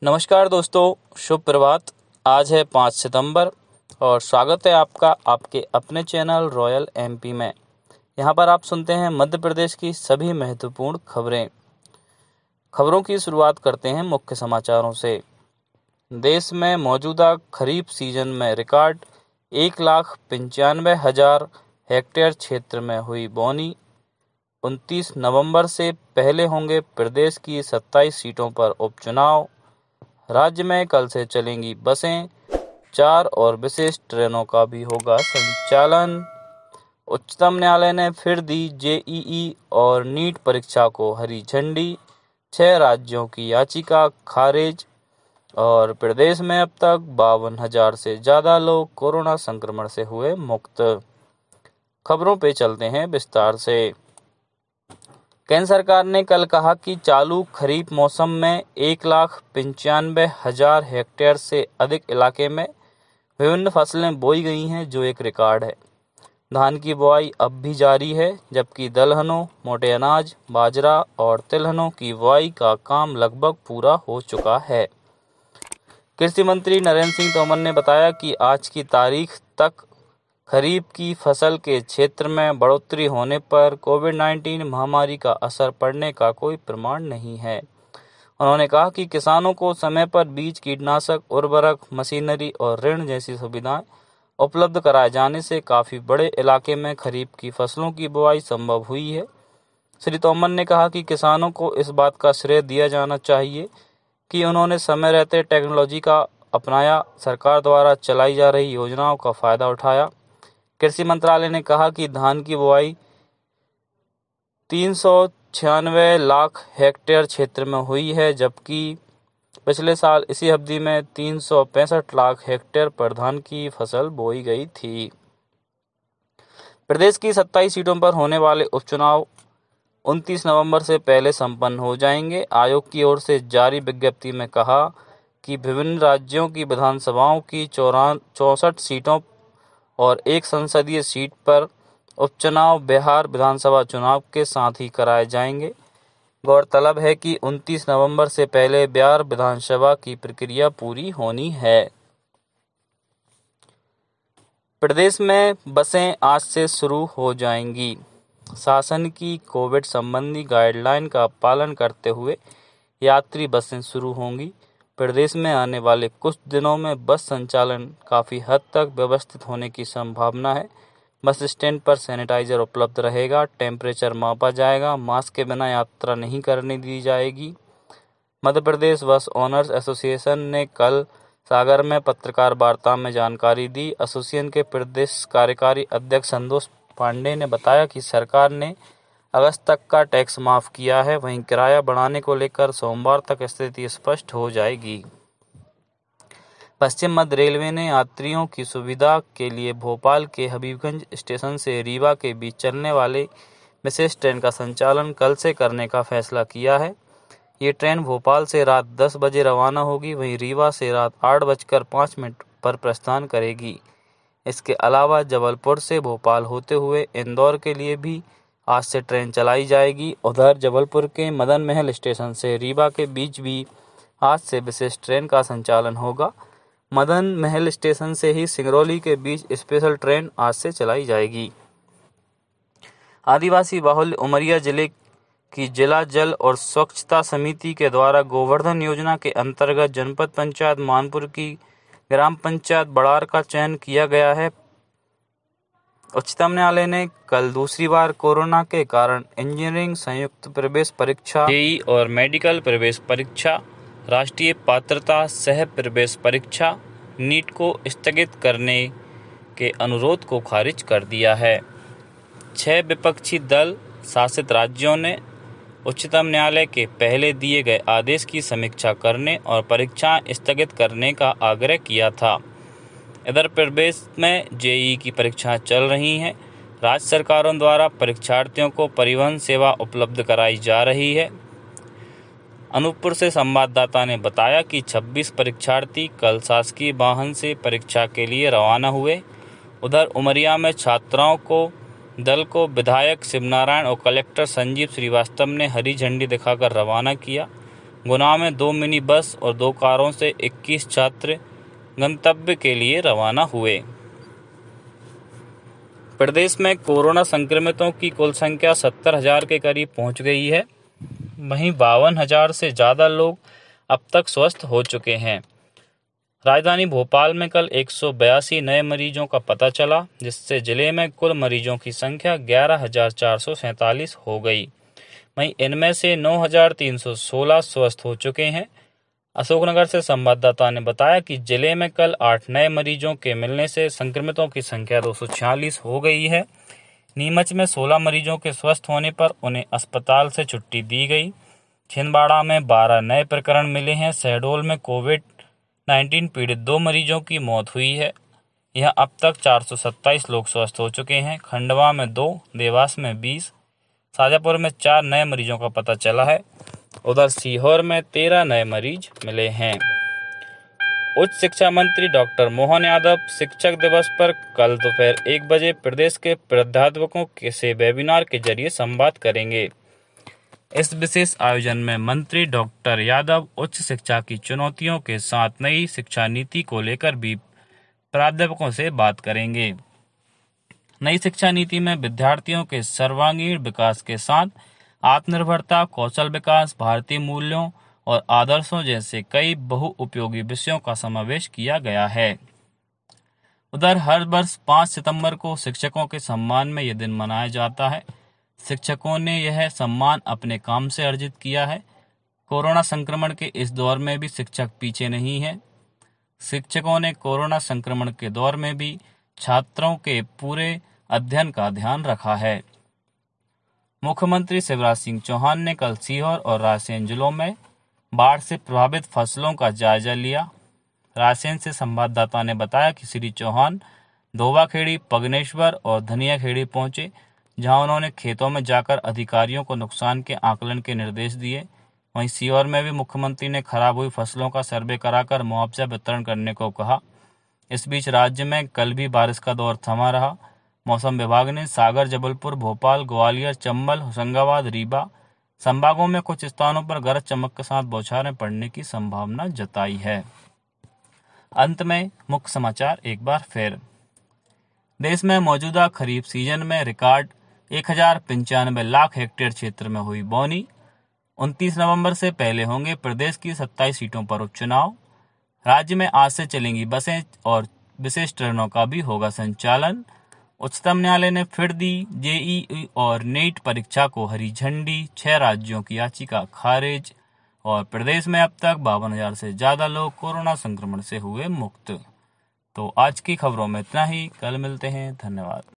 नमस्कार दोस्तों, शुभ प्रभात। आज है 5 सितंबर और स्वागत है आपका आपके अपने चैनल रॉयल एमपी में। यहाँ पर आप सुनते हैं मध्य प्रदेश की सभी महत्वपूर्ण खबरों की शुरुआत करते हैं मुख्य समाचारों से। देश में मौजूदा खरीफ सीजन में रिकॉर्ड 1,95,000 हेक्टेयर क्षेत्र में हुई बोनी। 29 नवंबर से पहले होंगे प्रदेश की 27 सीटों पर उपचुनाव। राज्य में कल से चलेंगी बसें, 4 और विशेष ट्रेनों का भी होगा संचालन। उच्चतम न्यायालय ने फिर दी जेईई और नीट परीक्षा को हरी झंडी। 6 राज्यों की याचिका खारिज और प्रदेश में अब तक 52,000 से ज़्यादा लोग कोरोना संक्रमण से हुए मुक्त। खबरों पे चलते हैं विस्तार से। केंद्र सरकार ने कल कहा कि चालू खरीफ मौसम में 1,95,000 हेक्टेयर से अधिक इलाके में विभिन्न फसलें बोई गई हैं, जो एक रिकॉर्ड है। धान की बुआई अब भी जारी है, जबकि दलहनों, मोटे अनाज, बाजरा और तिलहनों की बुआई का काम लगभग पूरा हो चुका है। कृषि मंत्री नरेंद्र सिंह तोमर ने बताया कि आज की तारीख तक खरीफ की फसल के क्षेत्र में बढ़ोतरी होने पर कोविड-19 महामारी का असर पड़ने का कोई प्रमाण नहीं है। उन्होंने कहा कि किसानों को समय पर बीज, कीटनाशक, उर्वरक, मशीनरी और ऋण जैसी सुविधाएं उपलब्ध कराए जाने से काफ़ी बड़े इलाके में खरीफ की फसलों की बुआई संभव हुई है। श्री तोमर ने कहा कि किसानों को इस बात का श्रेय दिया जाना चाहिए कि उन्होंने समय रहते टेक्नोलॉजी का अपनाया, सरकार द्वारा चलाई जा रही योजनाओं का फायदा उठाया। कृषि मंत्रालय ने कहा कि धान की बुआई 396 लाख हेक्टेयर क्षेत्र में हुई है, जबकि पिछले साल इसी अवधि में 365 लाख हेक्टेयर पर धान की फसल बोई गई थी। प्रदेश की 27 सीटों पर होने वाले उपचुनाव 29 नवंबर से पहले संपन्न हो जाएंगे। आयोग की ओर से जारी विज्ञप्ति में कहा कि विभिन्न राज्यों की विधानसभाओं की 64 सीटों और एक संसदीय सीट पर उपचुनाव बिहार विधानसभा चुनाव के साथ ही कराए जाएंगे। गौरतलब है कि 29 नवंबर से पहले बिहार विधानसभा की प्रक्रिया पूरी होनी है। प्रदेश में बसें आज से शुरू हो जाएंगी। शासन की कोविड संबंधी गाइडलाइन का पालन करते हुए यात्री बसें शुरू होंगी। प्रदेश में आने वाले कुछ दिनों में बस संचालन काफ़ी हद तक व्यवस्थित होने की संभावना है। बस स्टैंड पर सैनिटाइजर उपलब्ध रहेगा, टेम्परेचर मापा जाएगा, मास्क के बिना यात्रा नहीं करने दी जाएगी। मध्य प्रदेश बस ओनर्स एसोसिएशन ने कल सागर में पत्रकार वार्ता में जानकारी दी। एसोसिएशन के प्रदेश कार्यकारी अध्यक्ष संतोष पांडे ने बताया कि सरकार ने अगस्त तक का टैक्स माफ किया है। वहीं किराया बढ़ाने को लेकर सोमवार तक स्थिति स्पष्ट हो जाएगी। पश्चिम मध्य रेलवे ने यात्रियों की सुविधा के लिए भोपाल के हबीबगंज स्टेशन से रीवा के बीच चलने वाले विशेष ट्रेन का संचालन कल से करने का फैसला किया है। ये ट्रेन भोपाल से रात 10 बजे रवाना होगी, वहीं रीवा से रात 8:05 पर प्रस्थान करेगी। इसके अलावा जबलपुर से भोपाल होते हुए इंदौर के लिए भी आज से ट्रेन चलाई जाएगी। उधर जबलपुर के मदन महल स्टेशन से रीवा के बीच भी आज से विशेष ट्रेन का संचालन होगा। मदन महल स्टेशन से ही सिंगरौली के बीच स्पेशल ट्रेन आज से चलाई जाएगी। आदिवासी बाहुल्य उमरिया जिले की जिला जल और स्वच्छता समिति के द्वारा गोवर्धन योजना के अंतर्गत जनपद पंचायत मानपुर की ग्राम पंचायत बड़ार का चयन किया गया है। उच्चतम न्यायालय ने कल दूसरी बार कोरोना के कारण इंजीनियरिंग संयुक्त प्रवेश परीक्षा, जेईई और मेडिकल प्रवेश परीक्षा, राष्ट्रीय पात्रता सह प्रवेश परीक्षा नीट को स्थगित करने के अनुरोध को खारिज कर दिया है। 6 विपक्षी दल शासित राज्यों ने उच्चतम न्यायालय के पहले दिए गए आदेश की समीक्षा करने और परीक्षाएं स्थगित करने का आग्रह किया था। इधर प्रदेश में जेईई की परीक्षाएं चल रही हैं। राज्य सरकारों द्वारा परीक्षार्थियों को परिवहन सेवा उपलब्ध कराई जा रही है। अनूपपुर से संवाददाता ने बताया कि 26 परीक्षार्थी कल शासकीय वाहन से परीक्षा के लिए रवाना हुए। उधर उमरिया में छात्राओं को दल को विधायक शिवनारायण और कलेक्टर संजीव श्रीवास्तव ने हरी झंडी दिखाकर रवाना किया। गुना में 2 मिनी बस और 2 कारों से 21 छात्र गंतव्य के लिए रवाना हुए। प्रदेश में कोरोना संक्रमितों की कुल संख्या 70,000 के करीब पहुंच गई है। वहीं 52,000 से ज़्यादा लोग अब तक स्वस्थ हो चुके हैं। राजधानी भोपाल में कल 182 नए मरीजों का पता चला, जिससे जिले में कुल मरीजों की संख्या 11,447 हो गई। वहीं इनमें से 9,316 स्वस्थ हो चुके हैं। अशोकनगर से संवाददाता ने बताया कि जिले में कल 8 नए मरीजों के मिलने से संक्रमितों की संख्या 246 हो गई है। नीमच में 16 मरीजों के स्वस्थ होने पर उन्हें अस्पताल से छुट्टी दी गई। छिंदवाड़ा में 12 नए प्रकरण मिले हैं। शहडोल में कोविड-19 पीड़ित 2 मरीजों की मौत हुई है। यह अब तक 427 लोग स्वस्थ हो चुके हैं। खंडवा में 2, देवास में 20, शाजापुर में 4 नए मरीजों का पता चला है। उधर सीहोर में 13 नए मरीज मिले हैं। उच्च शिक्षा मंत्री डॉक्टर मोहन यादव शिक्षक दिवस पर कल दोपहर 1 बजे प्रदेश के प्राध्यापकों से वेबिनार के जरिए संवाद करेंगे। इस विशेष आयोजन में मंत्री डॉक्टर यादव उच्च शिक्षा की चुनौतियों के साथ नई शिक्षा नीति को लेकर भी प्राध्यापकों से बात करेंगे। नई शिक्षा नीति में विद्यार्थियों के सर्वांगीण विकास के साथ आत्मनिर्भरता, कौशल विकास, भारतीय मूल्यों और आदर्शों जैसे कई बहुउपयोगी विषयों का समावेश किया गया है। उधर हर वर्ष 5 सितंबर को शिक्षकों के सम्मान में यह दिन मनाया जाता है। शिक्षकों ने यह सम्मान अपने काम से अर्जित किया है। कोरोना संक्रमण के इस दौर में भी शिक्षक पीछे नहीं है। शिक्षकों ने कोरोना संक्रमण के दौर में भी छात्रों के पूरे अध्ययन का ध्यान रखा है। मुख्यमंत्री शिवराज सिंह चौहान ने कल सीहोर और रायसेन जिलों में बाढ़ से प्रभावित फसलों का जायजा लिया। रायसेन से संवाददाता ने बताया कि श्री चौहान धोबाखेड़ी, पगनेश्वर और धनियाखेड़ी पहुंचे, जहां उन्होंने खेतों में जाकर अधिकारियों को नुकसान के आकलन के निर्देश दिए। वहीं सीहोर में भी मुख्यमंत्री ने खराब हुई फसलों का सर्वे कराकर मुआवजा वितरण करने को कहा। इस बीच राज्य में कल भी बारिश का दौर थमा रहा। मौसम विभाग ने सागर, जबलपुर, भोपाल, ग्वालियर, चंबल, होशंगाबाद, रीवा संभागों में कुछ स्थानों पर गरज चमक के साथ बौछारें पड़ने की संभावना जताई है। अंत में मुख्य समाचार एक बार फिर। देश में मौजूदा खरीफ सीजन में रिकॉर्ड 1,095 लाख हेक्टेयर क्षेत्र में हुई बोनी। 29 नवंबर से पहले होंगे प्रदेश की 27 सीटों पर उपचुनाव। राज्य में आज से चलेंगी बसें और विशेष ट्रेनों का भी होगा संचालन। उच्चतम न्यायालय ने फिर दी जेईई और नीट परीक्षा को हरी झंडी। 6 राज्यों की याचिका खारिज। और प्रदेश में अब तक 52,000 से ज्यादा लोग कोरोना संक्रमण से हुए मुक्त। तो आज की खबरों में इतना ही। कल मिलते हैं। धन्यवाद।